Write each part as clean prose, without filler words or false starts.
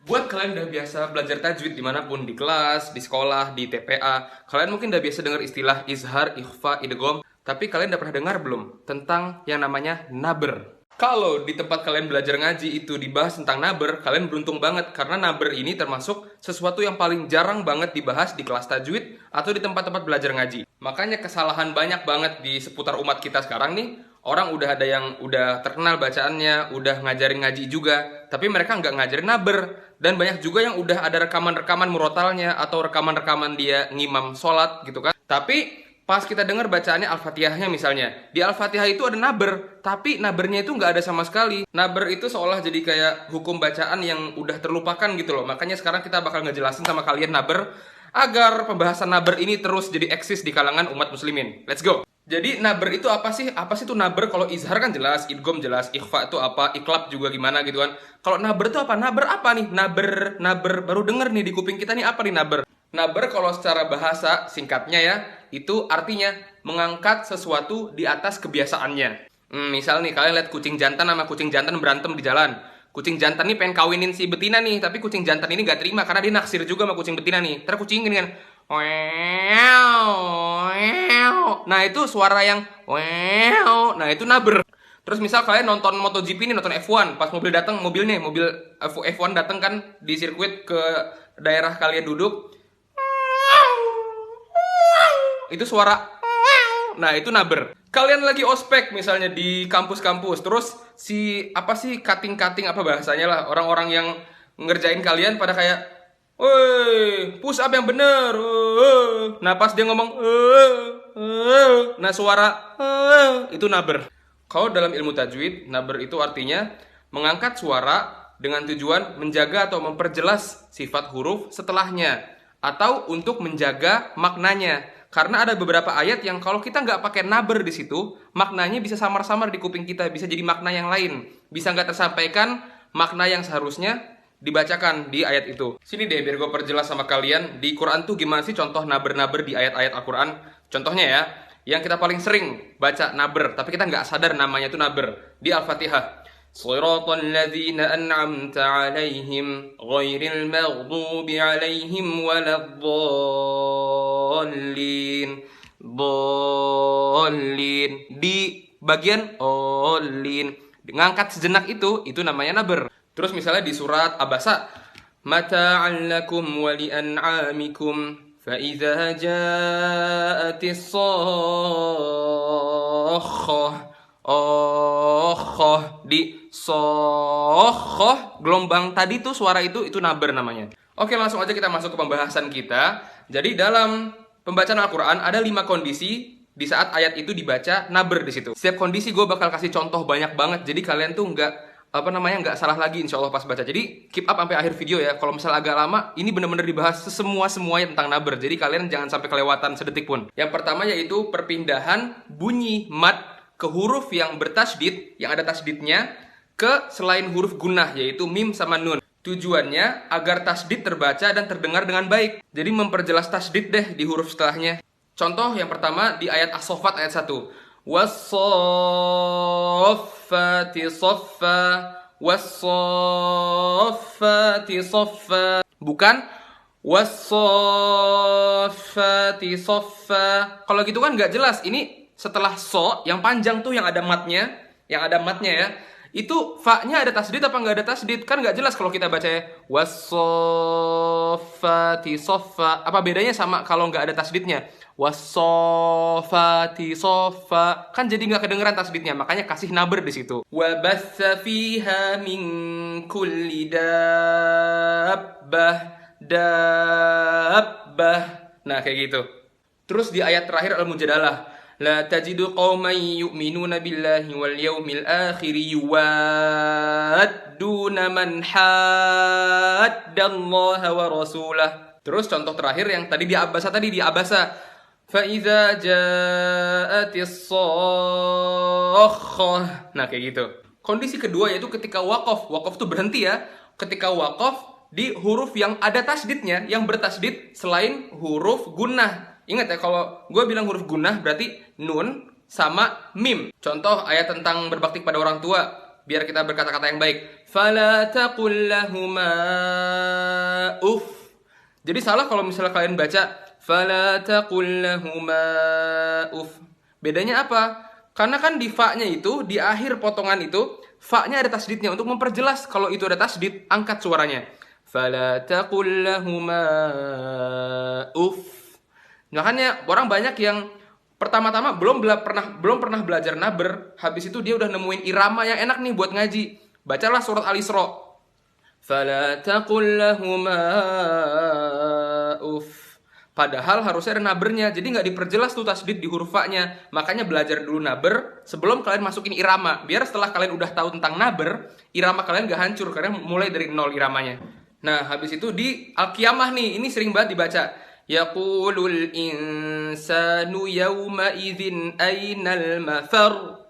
Buat kalian udah biasa belajar tajwid dimanapun, di kelas, di sekolah, di TPA, kalian mungkin udah biasa dengar istilah izhar, ikhfa, idgham, tapi kalian udah pernah dengar belum tentang yang namanya naber? Kalau di tempat kalian belajar ngaji itu dibahas tentang naber, kalian beruntung banget karena naber ini termasuk sesuatu yang paling jarang banget dibahas di kelas tajwid atau di tempat-tempat belajar ngaji. Makanya kesalahan banyak banget di seputar umat kita sekarang nih. Orang udah ada yang udah terkenal bacaannya, udah ngajarin ngaji juga, tapi mereka nggak ngajarin naber. Dan banyak juga yang udah ada rekaman-rekaman murotalnya atau rekaman-rekaman dia ngimam sholat gitu kan. Tapi pas kita dengar bacaannya Al-Fatihahnya misalnya, di Al-Fatihah itu ada naber, tapi nabernya itu nggak ada sama sekali. Naber itu seolah jadi kayak hukum bacaan yang udah terlupakan gitu loh. Makanya sekarang kita bakal ngejelasin sama kalian naber, agar pembahasan naber ini terus jadi eksis di kalangan umat muslimin. Let's go! Jadi naber itu apa sih? Apa sih itu naber? Kalau izhar kan jelas, idgham jelas, ikhfa itu apa, iklab juga gimana gitu kan. Kalau naber itu apa? Naber apa nih? Naber baru denger nih di kuping kita nih apa nih naber? Naber kalau secara bahasa singkatnya ya, itu artinya mengangkat sesuatu di atas kebiasaannya. Misal nih kalian lihat kucing jantan sama kucing jantan berantem di jalan. Kucing jantan nih pengen kawinin si betina nih, tapi kucing jantan ini gak terima karena dia naksir juga sama kucing betina nih. Terus kucing ini kan, nah itu suara yang nah itu naber. Terus misal kalian nonton MotoGP nih, nonton F1, pas mobil datang, mobil F1 datang kan di sirkuit ke daerah kalian duduk, itu suara, nah itu naber. Kalian lagi ospek misalnya di kampus-kampus, terus si apa sih cutting apa bahasanya lah, orang-orang yang ngerjain kalian pada kayak, woi, push up yang bener. Nah pas dia ngomong, nah suara itu naber. Kalau dalam ilmu tajwid, naber itu artinya mengangkat suara dengan tujuan menjaga atau memperjelas sifat huruf setelahnya, atau untuk menjaga maknanya. Karena ada beberapa ayat yang kalau kita nggak pakai naber di situ, maknanya bisa samar-samar di kuping kita, bisa jadi makna yang lain, bisa nggak tersampaikan makna yang seharusnya dibacakan di ayat itu. Sini deh biar gue perjelas sama kalian, di Quran tuh gimana sih contoh naber-naber di ayat-ayat Al-Quran. Contohnya ya, yang kita paling sering baca naber, tapi kita nggak sadar namanya itu naber, di Al-Fatihah. Shiratal ladzina an'amta 'alaihim ghairil maghdubi 'alaihim waladdallin. Di bagian olin ngangkat sejenak itu namanya naber. Terus misalnya di surat Abasa, mata'an lakum wa li'an'amikum fa idza ja'atis sakhah. Di sohoh gelombang tadi tuh suara itu naber namanya. Oke, langsung aja kita masuk ke pembahasan kita. Jadi dalam pembacaan Al-Quran ada 5 kondisi di saat ayat itu dibaca naber di situ. Setiap kondisi gue bakal kasih contoh banyak banget. Jadi kalian tuh nggak salah lagi insya Allah pas baca. Jadi keep up sampai akhir video ya. Kalau misalnya agak lama, ini bener-bener dibahas semuanya tentang naber. Jadi kalian jangan sampai kelewatan sedetik pun. Yang pertama yaitu perpindahan bunyi mad ke huruf yang bertasydid, yang ada tasydidnya, ke selain huruf gunnah, yaitu mim sama nun. Tujuannya agar tasydid terbaca dan terdengar dengan baik. Jadi memperjelas tasydid deh di huruf setelahnya. Contoh yang pertama di ayat As-Saffat ayat 1. Was-saffati saffa, was-saffati saffa. Bukan was-saffati saffa. Kalau gitu kan nggak jelas. Ini setelah so yang panjang tuh yang ada matnya ya, itu fa-nya ada tasdid apa nggak ada tasdid, kan nggak jelas kalau kita baca was-saffati saffa. Apa bedanya sama kalau nggak ada tasdidnya? Was-saffati saffa, kan jadi nggak kedengeran tasdidnya, makanya kasih naber di situ. Wa batsa fiha min kulli dabbah. Nah kayak gitu. Terus di ayat terakhir Al-Mujadalah, la tajidu qauman yu'minuna billahi wal yawmil akhir yuwadduna man haddallaha wa rasulah. Terus contoh terakhir yang tadi di Abasa fa idza ja'atis sakhah. Nah kayak gitu. Kondisi kedua yaitu ketika waqaf. Waqaf tuh berhenti ya. Ketika waqaf di huruf yang ada tasdidnya, yang bertasdid selain huruf gunnah. Ingat ya, kalau gue bilang huruf gunnah berarti nun sama mim. Contoh ayat tentang berbakti kepada orang tua. biar kita berkata-kata yang baik. Fala taqul lahuma uff. Jadi salah kalau misalnya kalian baca fala taqul lahuma uff. Bedanya apa? Karena kan di fa-nya itu, di akhir potongan itu, fa-nya ada tasdidnya. Untuk memperjelas kalau itu ada tasdid, angkat suaranya. Fala taqul lahuma uff. Makanya orang banyak yang pertama-tama belum pernah belajar naber, habis itu dia udah nemuin irama yang enak nih buat ngaji. Bacalah surat Al-Isra. Fala taqul lahuma uff. Padahal harusnya ada nabernya, jadi nggak diperjelas tuh tasdid di huruf fa-nya. Makanya belajar dulu naber sebelum kalian masukin irama. Biar setelah kalian udah tahu tentang naber, irama kalian nggak hancur karena mulai dari nol iramanya. Nah, habis itu di Al-Qiyamah nih, ini sering banget dibaca. Yaqulul insanu yawma idzin ainal mafar.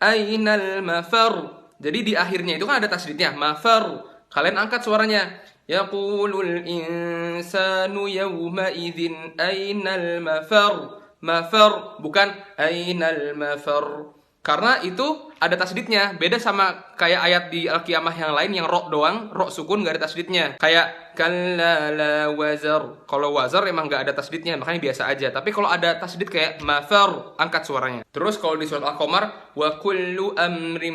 Ainal mafar. Jadi di akhirnya itu kan ada tasdidnya, mafar. Kalian angkat suaranya. Yaqulul insanu yawma idzin ainal mafar. Mafar bukan ainal mafar. Karena itu ada tasdidnya. Beda sama kayak ayat di Al-Qiyamah yang lain yang ro doang, ro sukun gak ada tasdidnya. Kayak kalla la wazar. Kalau wazar emang gak ada tasdidnya, makanya biasa aja. Tapi kalau ada tasdid kayak mafar, angkat suaranya. Terus kalau di surat Al-Qamar, wa kullu amrim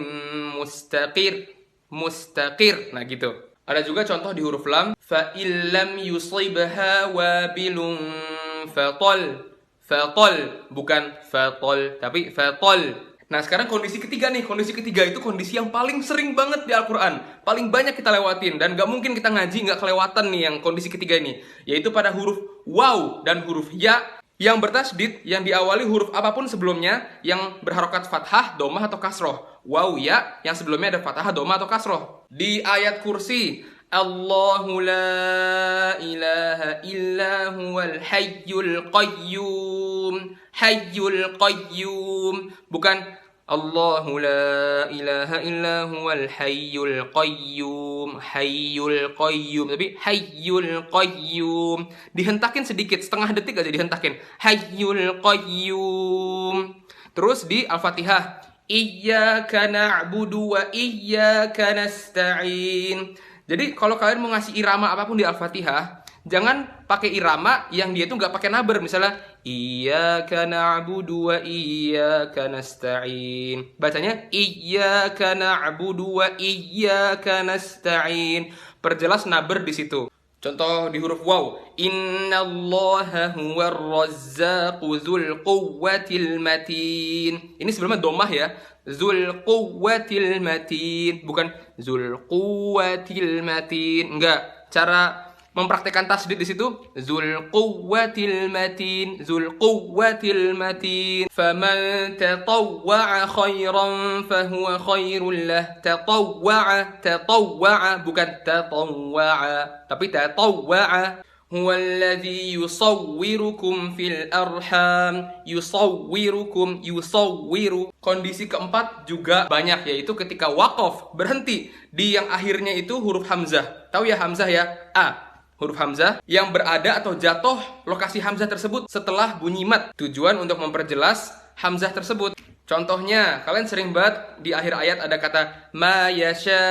mustaqir. Mustaqir. Nah gitu. Ada juga contoh di huruf lam. Fa illam yusibha wabilun fatol. Fatol. Bukan fatol, tapi fatol. Nah sekarang kondisi ketiga nih. Kondisi ketiga itu kondisi yang paling sering banget di Al-Quran. Paling banyak kita lewatin. Dan gak mungkin kita ngaji gak kelewatan nih yang kondisi ketiga ini. Yaitu pada huruf waw dan huruf ya yang bertasdid, yang diawali huruf apapun sebelumnya yang berharokat fathah, domah atau kasroh. Waw ya yang sebelumnya ada fathah, domah atau kasroh. Di ayat kursi, Allahu la ilaha illa huwal hayyul qayyum. Hayyul qayyum. Bukan Allahu la ilaha illa huwal hayyul qayyum. Hayyul qayyum. Tapi hayyul qayyum. Dihentakin sedikit, setengah detik aja dihentakin. Hayyul qayyum. Terus di Al-Fatihah, Iyyaka na'budu wa iyyaka nasta'in. Jadi kalau kalian mau ngasih irama apapun di Al-Fatihah, jangan pakai irama yang dia itu nggak pakai naber. Misalnya Iyyaka na'budu wa iyyaka nasta'in. Bacanya Iyyaka na'budu wa iyyaka nasta'in. Perjelas naber di situ. Contoh di huruf waw, Innallaha huwar razzaqu dzul quwwatil matin. Ini sebelumnya domah ya. Dzul quwwatil matin, bukan dzul quwwatil matin. Enggak. Cara mempraktekkan tasdid di situ, dzul quwwatil matin, dzul quwwatil matin. Faman tatawwa'a khairan fahuwa khairul lah. Tatawwa'a, bukan tatawwa'a, tapi tatawwa'a. Huwallazi yusawwirukum fil arham. Yusawwiru. Kondisi keempat juga banyak, yaitu ketika waqaf, berhenti di yang akhirnya itu huruf hamzah. Tahu ya hamzah ya? A. Huruf hamzah yang berada atau jatuh lokasi hamzah tersebut setelah bunyi mat. Tujuan untuk memperjelas hamzah tersebut. Contohnya, kalian sering banget di akhir ayat ada kata ma yasha.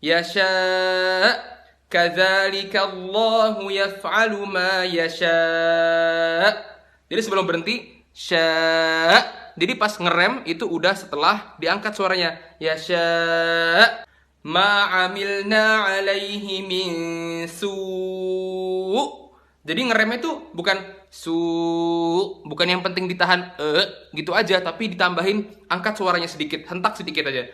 Yasha. Kadzalika Allahu yaf'alu ma yasha. Jadi sebelum berhenti sya. Jadi pas ngerem itu udah setelah diangkat suaranya. Yasha. Ma amilna alaihi min su'. Jadi ngeremnya itu bukan bukan yang penting ditahan gitu aja, tapi ditambahin angkat suaranya sedikit, hentak sedikit aja.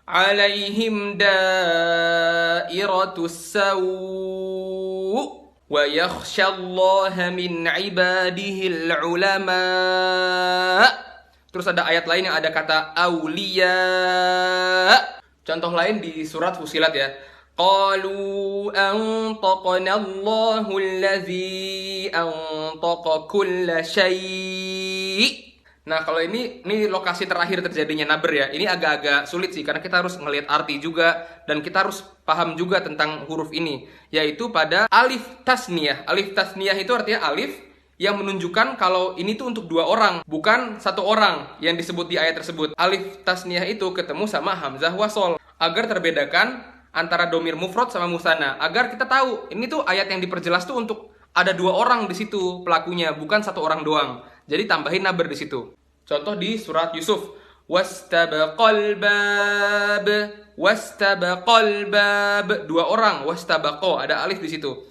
Alaihim dairatus sawu wa yakhshallaha min ibadihil ulama. Terus ada ayat lain yang ada kata aulia. Contoh lain di surat Fussilat ya. Qalu antaqana Allahu allazi antaqa kulla syai'. Nah, kalau ini lokasi terakhir terjadinya naber ya. Ini agak-agak sulit sih karena kita harus ngelihat arti juga dan kita harus paham juga tentang huruf ini, yaitu pada alif tasniyah. Alif tasniyah itu artinya alif yang menunjukkan kalau ini tuh untuk dua orang, bukan satu orang yang disebut di ayat tersebut. Alif tasniyah itu ketemu sama hamzah wasol agar terbedakan antara domir mufrad sama musanna, agar kita tahu ini tuh ayat yang diperjelas tuh untuk ada dua orang di situ pelakunya, bukan satu orang doang. Jadi tambahin naber di situ. Contoh di surat Yusuf, wastabaqal bab, wastabaqal bab, dua orang, wastabaqo, ada alif di situ.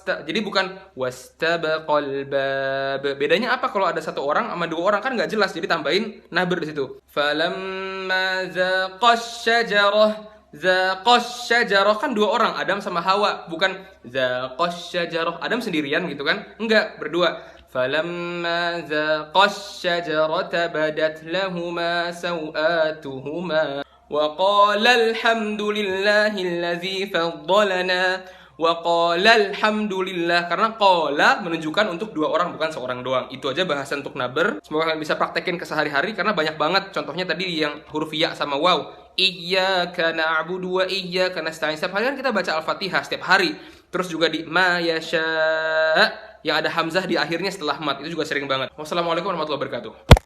Jadi bukan wastabaqal bab. Bedanya apa kalau ada satu orang sama dua orang, kan nggak jelas, jadi tambahin naber di situ. Falamma zaqash syajarah, zaqash syajarah kan dua orang, Adam sama Hawa, bukan zaqash syajarah Adam sendirian gitu kan, enggak, berdua. Falamma zaqash syajarata badat lahuma sawatuhuma wa qala alhamdulillahilladzi faddalana. Wa qala alhamdulillah, karena qala menunjukkan untuk dua orang, bukan seorang doang. Itu aja bahasan untuk naber. Semoga kalian bisa praktekin ke sehari-hari karena banyak banget. Contohnya tadi yang huruf ya sama waw. Iyyaka na'budu wa iyyaka nasta'in. Setiap hari kan kita baca Al-Fatihah setiap hari. Terus juga di ma yasha yang ada hamzah di akhirnya setelah mat. Itu juga sering banget. Wassalamualaikum warahmatullahi wabarakatuh.